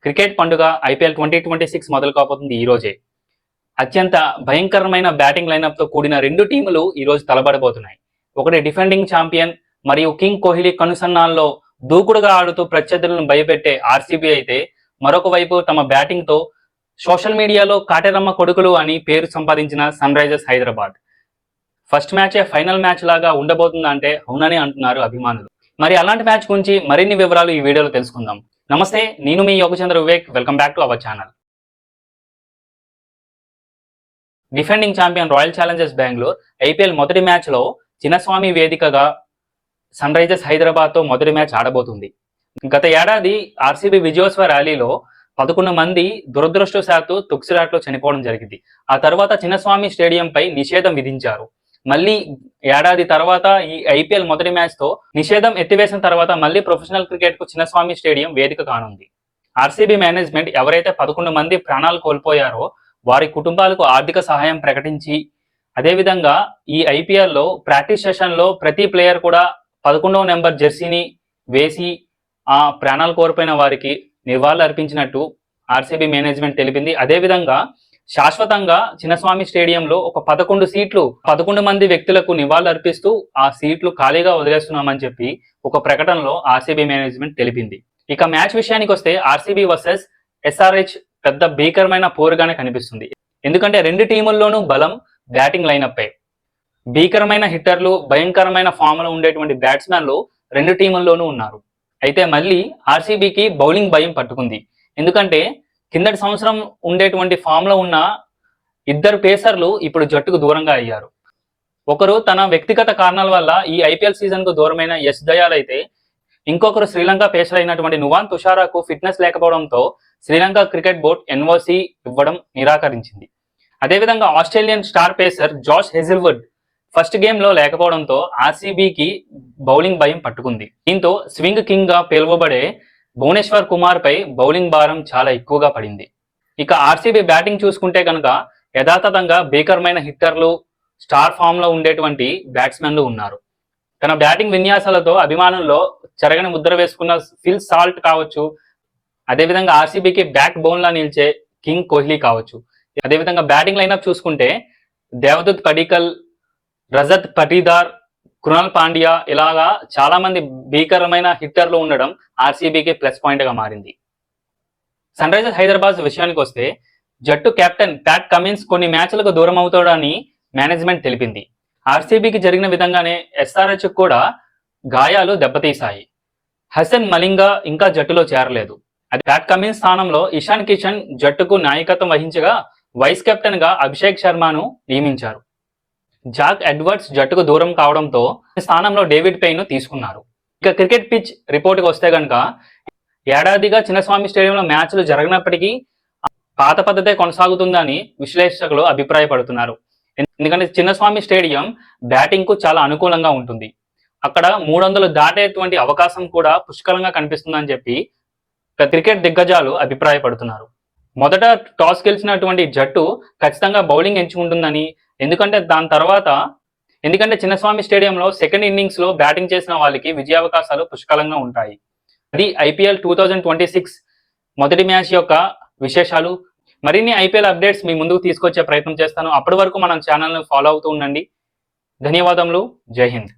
Cricket పండుగ IPL 2026 మొదలు కాబోతుంది ఈ రోజే. అత్యంత భయంకరమైన బ్యాటింగ్ లైనప్ తో కూడిన రెండు టీములు ఈ రోజు తలబడబోతున్నాయి. ఒకటి డిఫెండింగ్ ఛాంపియన్ మరియు కింగ్ కోహ్లీ కనుసన్నాల్లో దూకుడుగా ఆడుతూ ప్రత్యర్థులను భయపెట్టే ఆర్సీబీ అయితే, మరొక వైపు తమ బ్యాటింగ్ తో సోషల్ మీడియాలో కాటెరమ్మ కొడుకులు అని పేరు సంపాదించిన సన్ రైజర్స్ హైదరాబాద్. ఫస్ట్ మ్యాచే ఫైనల్ మ్యాచ్ లాగా ఉండబోతుందంటే అవునని అంటున్నారు అభిమానులు. మరి అలాంటి మ్యాచ్ గురించి మరిన్ని వివరాలు ఈ వీడియోలో తెలుసుకుందాం. నమస్తే, నేను మీ Yogachandra Vivek. Welcome back to our channel. Defending champion Royal Challengers Bengaluru IPL మొదటి మ్యాచ్ లో చిన్నస్వామి వేదికగా సన్ రైజర్స్ హైదరాబాద్ తో మొదటి మ్యాచ్ ఆడబోతుంది. గత ఏడాది ఆర్సీబీ విజయోత్సవ ర్యాలీలో 11 మంది దురదృష్టవశాత్తు తుక్సిరాట్లో చనిపోవడం జరిగింది. ఆ తర్వాత చిన్నస్వామి స్టేడియంపై నిషేధం విధించారు. మళ్ళీ ఏడాది తర్వాత ఈ ఐపీఎల్ మొదటి మ్యాచ్ తో నిషేధం ఎత్తివేసిన తర్వాత మళ్ళీ ప్రొఫెషనల్ క్రికెట్ కు చిన్నస్వామి స్టేడియం వేదిక కానుంది. ఆర్సీబీ మేనేజ్మెంట్ ఎవరైతే 11 మంది ప్రాణాలు కోల్పోయారో వారి కుటుంబాలకు ఆర్థిక సహాయం ప్రకటించి, అదేవిధంగా ఈ ఐపీఎల్ లో ప్రాక్టీస్ సెషన్ లో ప్రతి ప్లేయర్ కూడా 11వ నెంబర్ జెర్సీని వేసి ఆ ప్రాణాలు కోల్పోయిన వారికి నివాళులు అర్పించినట్టు ఆర్సీబీ మేనేజ్మెంట్ తెలిపింది. అదేవిధంగా శాశ్వతంగా చిన్నస్వామి స్టేడియంలో ఒక 11 సీట్లు 11 మంది వ్యక్తులకు నివాళులు అర్పిస్తూ ఆ సీట్లు ఖాళీగా వదిలేస్తున్నామని చెప్పి ఒక ప్రకటనలో ఆర్సీబీ మేనేజ్మెంట్ తెలిపింది. ఇక మ్యాచ్ విషయానికి వస్తే ఆర్సీబీ వర్సెస్ ఎస్ఆర్హెచ్ పెద్ద భీకరమైన పోరుగానే కనిపిస్తుంది. ఎందుకంటే రెండు టీముల్లోనూ బలం బ్యాటింగ్ లైనప్పే. భీకరమైన హిట్టర్లు, భయంకరమైన ఫామ్ లో ఉండేటువంటి బ్యాట్స్మెన్లు రెండు టీముల్లోనూ ఉన్నారు. అయితే మళ్ళీ ఆర్సీబీకి బౌలింగ్ భయం పట్టుకుంది. ఎందుకంటే కిందటి సంవత్సరం ఉండేటువంటి ఫామ్ లో ఉన్న ఇద్దరు పేసర్లు ఇప్పుడు జట్టుకు దూరంగా అయ్యారు. ఒకరు తన వ్యక్తిగత కారణాల వల్ల ఈ ఐపీఎల్ సీజన్ కు దూరమైన యశ్ దయాల్ అయితే, ఇంకొకరు శ్రీలంక పేసర్ అయినటువంటి నువాన్ తుషారాకు ఫిట్నెస్ లేకపోవడంతో శ్రీలంక క్రికెట్ బోర్డు ఎన్ఓసి ఇవ్వడం నిరాకరించింది. అదేవిధంగా Australian star pacer Josh Hazlewood first game లో లేకపోవడంతో ఆర్సీబీకి బౌలింగ్ భయం పట్టుకుంది. దీంతో స్వింగ్ కింగ్ గా పిలువబడే భువనేశ్వర్ కుమార్ పై బౌలింగ్ భారం చాలా ఎక్కువగా పడింది. ఇక ఆర్సీబీ బ్యాటింగ్ చూసుకుంటే కనుక యథాతథంగా భీకరమైన హిట్టర్లు, స్టార్ ఫామ్ లో ఉండేటువంటి బ్యాట్స్మెన్లు ఉన్నారు. తన బ్యాటింగ్ విన్యాసాలతో అభిమానుల్లో చెరగని ముద్ర వేసుకున్న ఫిల్ సాల్ట్ కావచ్చు, అదేవిధంగా ఆర్సీబీకి బ్యాక్ బోన్ లా నిలిచే కింగ్ కోహ్లీ కావచ్చు. అదేవిధంగా బ్యాటింగ్ లైనప్ చూసుకుంటే దేవదత్ పడికల్, రజత్ పటీదార్, కృణాల్ పాండ్యా ఇలాగా చాలా మంది భీకరమైన హిట్టర్లు ఉండడం ఆర్సీబీకి ప్లస్ పాయింట్ గా మారింది. సన్ రైజర్స్ హైదరాబాద్ విషయానికి వస్తే జట్టు కెప్టెన్ ప్యాట్ కమిన్స్ కొన్ని మ్యాచ్లకు దూరం అవుతాడని మేనేజ్మెంట్ తెలిపింది. ఆర్సీబీకి జరిగిన విధంగానే ఎస్ఆర్హెచ్ కూడా గాయాలు దెబ్బతీశాయి. హసన్ మలింగా ఇంకా జట్టులో చేరలేదు. అది ప్యాట్ కమిన్స్ స్థానంలో ఇషాన్ కిషన్ జట్టుకు నాయకత్వం వహించగా వైస్ కెప్టెన్ గా అభిషేక్ శర్మను నియమించారు. జాక్ ఎడ్వర్డ్స్ జట్టుకు దూరం కావడంతో స్థానంలో డేవిడ్ పెయిన్ తీసుకున్నారు. ఇక క్రికెట్ పిచ్ రిపోర్ట్కి వస్తే కనుక ఏడాదిగా చిన్నస్వామి స్టేడియంలో మ్యాచ్లు జరగనప్పటికీ పాత పద్ధతే కొనసాగుతుందని విశ్లేషకులు అభిప్రాయపడుతున్నారు. ఎందుకంటే చిన్నస్వామి స్టేడియం బ్యాటింగ్ కు చాలా అనుకూలంగా ఉంటుంది. అక్కడ 300 దాటేటువంటి అవకాశం కూడా పుష్కలంగా కనిపిస్తుందని చెప్పి క్రికెట్ దిగ్గజాలు అభిప్రాయపడుతున్నారు. మొదట టాస్ గెలిచినటువంటి జట్టు ఖచ్చితంగా బౌలింగ్ ఎంచుకుంటుందని, ఎందుకంటే చిన్నస్వామి స్టేడియంలో సెకండ్ ఇన్నింగ్స్ లో బ్యాటింగ్ చేసిన వాళ్ళకి విజయావకాశాలు పుష్కలంగా ఉంటాయి. అది ఐపీఎల్ 2026 మొదటి మ్యాచ్ యొక్క విశేషాలు. మరిన్ని ఐపీఎల్ అప్డేట్స్ మీ ముందుకు తీసుకొచ్చే ప్రయత్నం చేస్తాను. అప్పటి వరకు మనం ఛానల్ని ఫాలో అవుతూ ఉండండి. ధన్యవాదములు. జై హింద్.